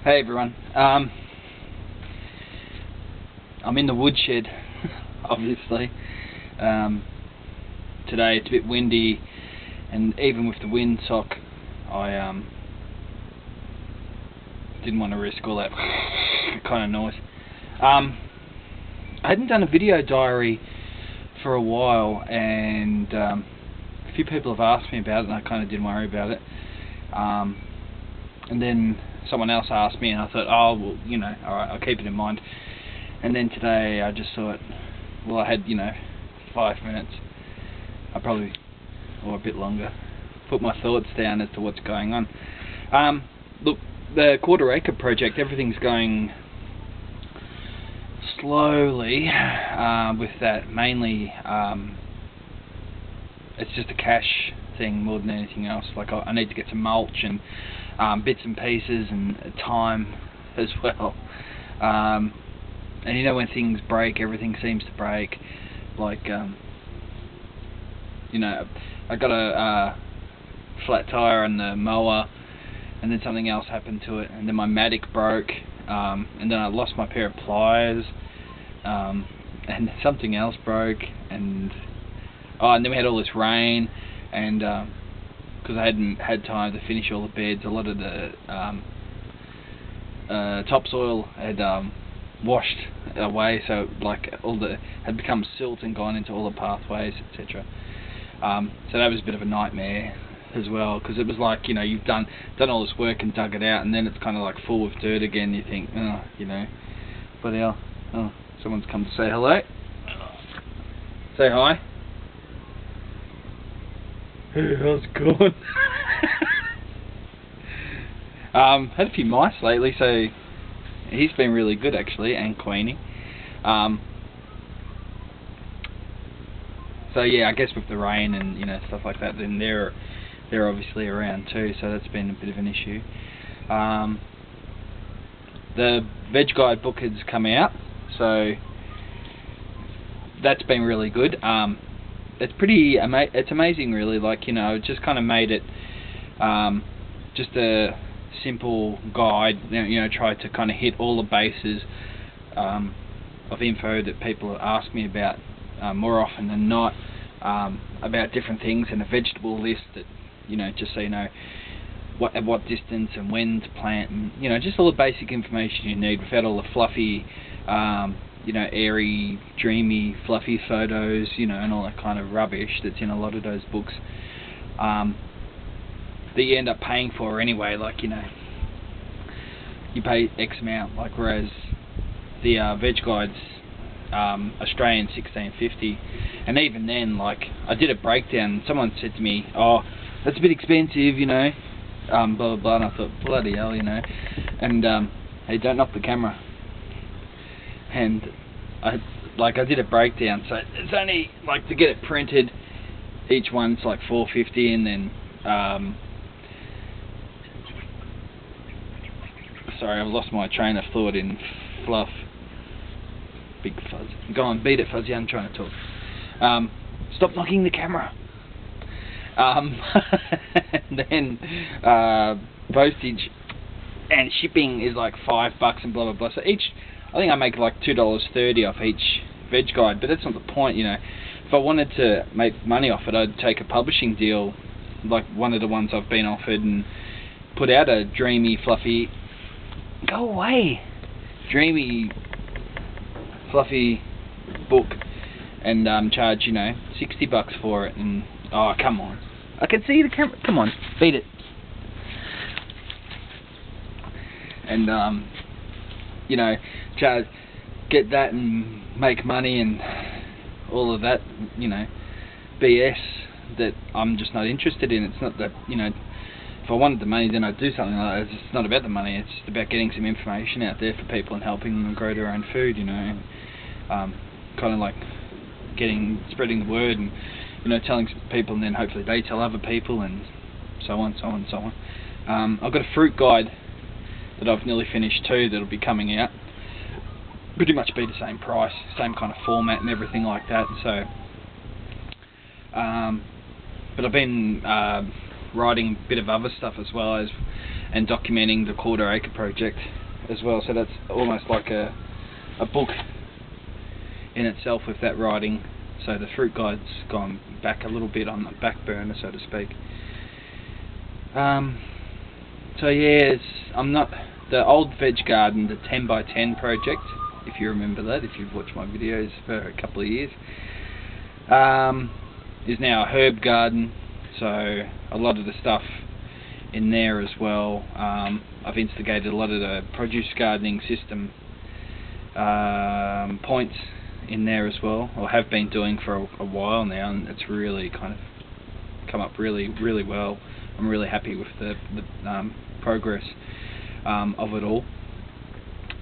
Hey everyone. I'm in the woodshed, obviously. Today it's a bit windy, and even with the windsock, I didn't want to risk all that kind of noise. I hadn't done a video diary for a while, and a few people have asked me about it, and I kind of didn't worry about it. And then someone else asked me, and I thought, oh, well, alright, I'll keep it in mind. And then today I just thought, well, I had, 5 minutes. I probably, or a bit longer, put my thoughts down as to what's going on. Look, the Quarter Acre project, everything's going slowly with that. Mainly, it's just a cash thing more than anything else. Like, I need to get some mulch and bits and pieces and time as well. And when things break, everything seems to break. Like, I got a flat tire on the mower, and then something else happened to it, and then my Matic broke, and then I lost my pair of pliers, and something else broke, and then we had all this rain, and because I hadn't had time to finish all the beds, a lot of the topsoil had washed away, so like had become silt and gone into all the pathways, etc. So that was a bit of a nightmare as well, because it was like, you've done all this work and dug it out, and then it's kind of like full of dirt again. You think, bloody hell, someone's come to say hello. Say hi. How's it going? Had a few mice lately, so he's been really good actually, and Queenie. So yeah, I guess with the rain and stuff like that, then they're obviously around too, so that's been a bit of an issue. The Veg Guide book has come out, so that's been really good. It's pretty it's amazing really, like, just kind of made it just a simple guide, try to kind of hit all the bases of info that people ask me about more often than not, about different things, and a vegetable list that, just so you know at what distance and when to plant, and just all the basic information you need without all the fluffy airy, dreamy, fluffy photos, and all that kind of rubbish that's in a lot of those books, that you end up paying for anyway. Like, you pay X amount, like, whereas the Veg Guide's Australian $16.50, and even then, like, I did a breakdown, someone said to me, oh, that's a bit expensive, blah blah blah, and I thought, bloody hell, and hey, don't knock the camera. And I did a breakdown, so it's only, like, to get it printed, each one's like $4.50, and then sorry, I've lost my train of thought in fluff. Big Fuzz, go on, beat it, Fuzzy, I'm trying to talk. Stop knocking the camera. And then postage and shipping is like $5 and blah blah blah. So I think I make like $2.30 off each Veg Guide, but that's not the point. If I wanted to make money off it, I'd take a publishing deal, like one of the ones I've been offered, and put out a dreamy, fluffy, go away, dreamy, fluffy book, and charge $60 for it. And oh, come on, I can see the camera. Come on, beat it. And charge, get that and make money and all of that, BS that I'm just not interested in. It's not that, if I wanted the money, then I'd do something like that. It's not about the money, it's just about getting some information out there for people and helping them grow their own food, and kind of like spreading the word, and telling some people, and then hopefully they tell other people, and so on, so on, so on. I've got a fruit guide that I've nearly finished too, that'll be coming out. Pretty much be the same price, same kind of format and everything like that. So, but I've been writing a bit of other stuff as well as, and documenting the Quarter Acre project as well. So that's almost like a book in itself with that writing. So the fruit guide's gone back a little bit on the back burner, so to speak. So yeah, I'm not the old veg garden, the 10 by 10 project. If you remember that, if you've watched my videos for a couple of years, is now a herb garden. So a lot of the stuff in there as well. I've instigated a lot of the produce gardening system points in there as well, or have been doing for a while now, and it's really kind of come up really well. I'm really happy with the progress of it all.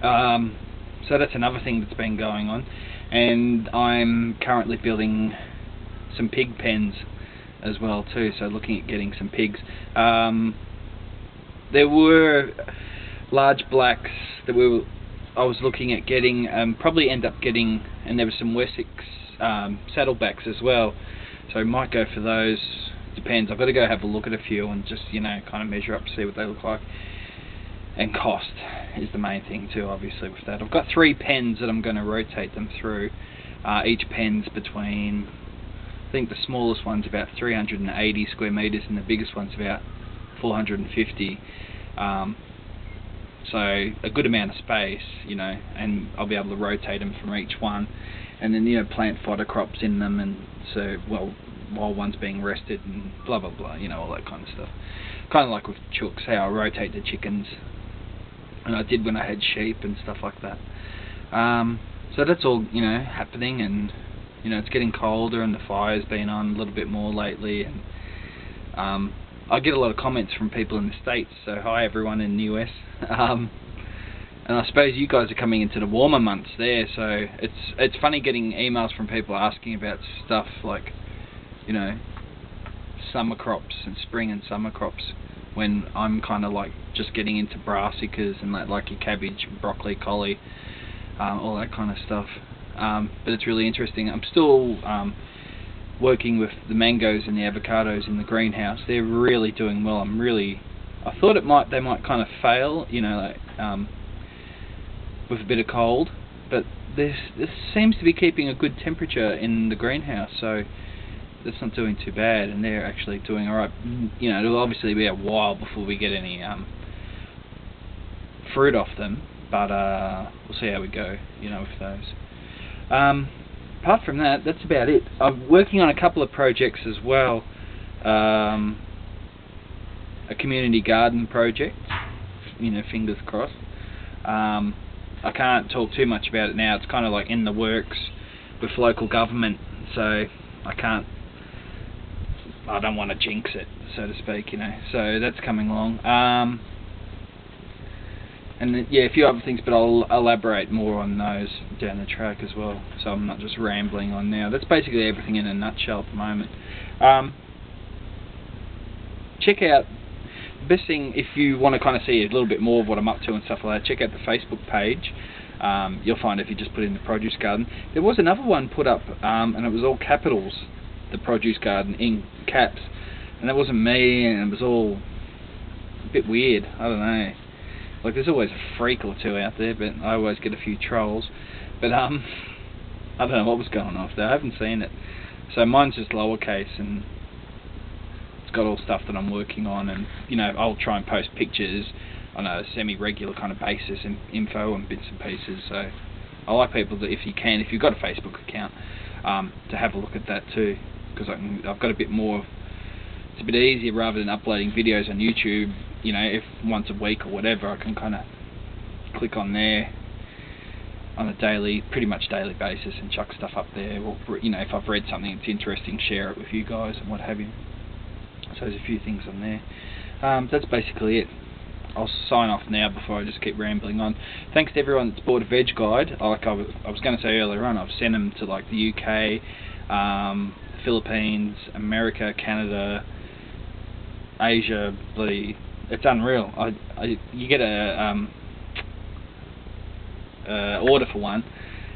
So that's another thing that's been going on, and I'm currently building some pig pens as well too, so looking at getting some pigs. There were large blacks that I was looking at getting, probably end up getting, and there were some Wessex saddlebacks as well, so I might go for those. Depends. I've got to go have a look at a few and just, you know, kind of measure up to see what they look like. And cost is the main thing too, obviously, with that. I've got 3 pens that I'm going to rotate them through. Each pen's between, I think the smallest one's about 380 square meters and the biggest one's about 450. So a good amount of space, you know, and I'll be able to rotate them from each one, and then, you know, plant fodder crops in them, and so, well, while one's being rested and blah blah blah, you know, all that kind of stuff. Kind of like with chooks, how I rotate the chickens, and I did when I had sheep and stuff like that. So that's all, you know, happening, and, you know, it's getting colder and the fire's been on a little bit more lately, and I get a lot of comments from people in the States, so hi everyone in the US. And I suppose you guys are coming into the warmer months there, so it's funny getting emails from people asking about stuff like, you know, summer crops and spring and summer crops, when I'm kind of like just getting into brassicas and like your cabbage, broccoli, collie, all that kind of stuff. But it's really interesting. I'm still working with the mangoes and the avocados in the greenhouse. They're really doing well. I thought they might kind of fail, you know, like, with a bit of cold, but this seems to be keeping a good temperature in the greenhouse, so that's not doing too bad, and they're actually doing alright. You know, it'll obviously be a while before we get any fruit off them, but we'll see how we go, you know, with those. Apart from that, that's about it. I'm working on a couple of projects as well. A community garden project, you know, fingers crossed. I can't talk too much about it now. It's kind of like in the works with local government, so I don't want to jinx it, so to speak, you know. So that's coming along. And then, yeah, a few other things, but I'll elaborate more on those down the track as well, so I'm not just rambling on now. That's basically everything in a nutshell at the moment. Check out, the best thing, if you want to kind of see a little bit more of what I'm up to and stuff like that, check out the Facebook page. You'll find if you just put in the produce garden. There was another one put up, and it was all capitals, the produce garden, in caps, and that wasn't me, and it was all a bit weird. I don't know. Like, there's always a freak or two out there, but I always get a few trolls. But I don't know what was going on there. I haven't seen it. So mine's just lowercase, and it's got all stuff that I'm working on, and, you know, I'll try and post pictures on a semi-regular kind of basis and info and bits and pieces. So I like people that, if you've got a Facebook account, to have a look at that too, because I've got a bit more. It's a bit easier rather than uploading videos on YouTube. You know, if once a week or whatever, I can kind of click on there on a pretty much daily basis and chuck stuff up there. Or, you know, if I've read something that's interesting, share it with you guys and what have you. So there's a few things on there. That's basically it. I'll sign off now before I just keep rambling on. Thanks to everyone that's bought a veg guide. Like I was going to say earlier on, I've sent them to like the UK, Philippines, America, Canada, Asia. It's unreal. You get a order for one,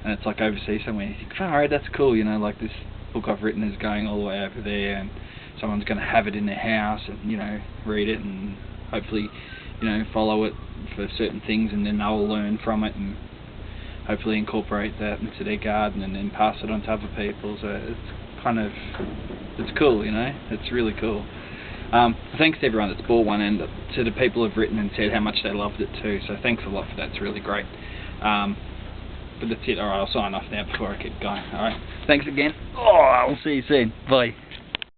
and it's like overseas somewhere. You think, alright, that's cool. You know, like this book I've written is going all the way over there, and someone's going to have it in their house and, you know, read it and hopefully, you know, follow it for certain things, and then they'll learn from it and hopefully incorporate that into their garden and then pass it on to other people. So it's kind of, it's cool, you know, it's really cool. Thanks to everyone that's bought one, and to the people who've written and said how much they loved it too, so thanks a lot for that, it's really great. But that's it. Alright, I'll sign off now before I keep going. Alright, thanks again. Oh, I'll see you soon. Bye.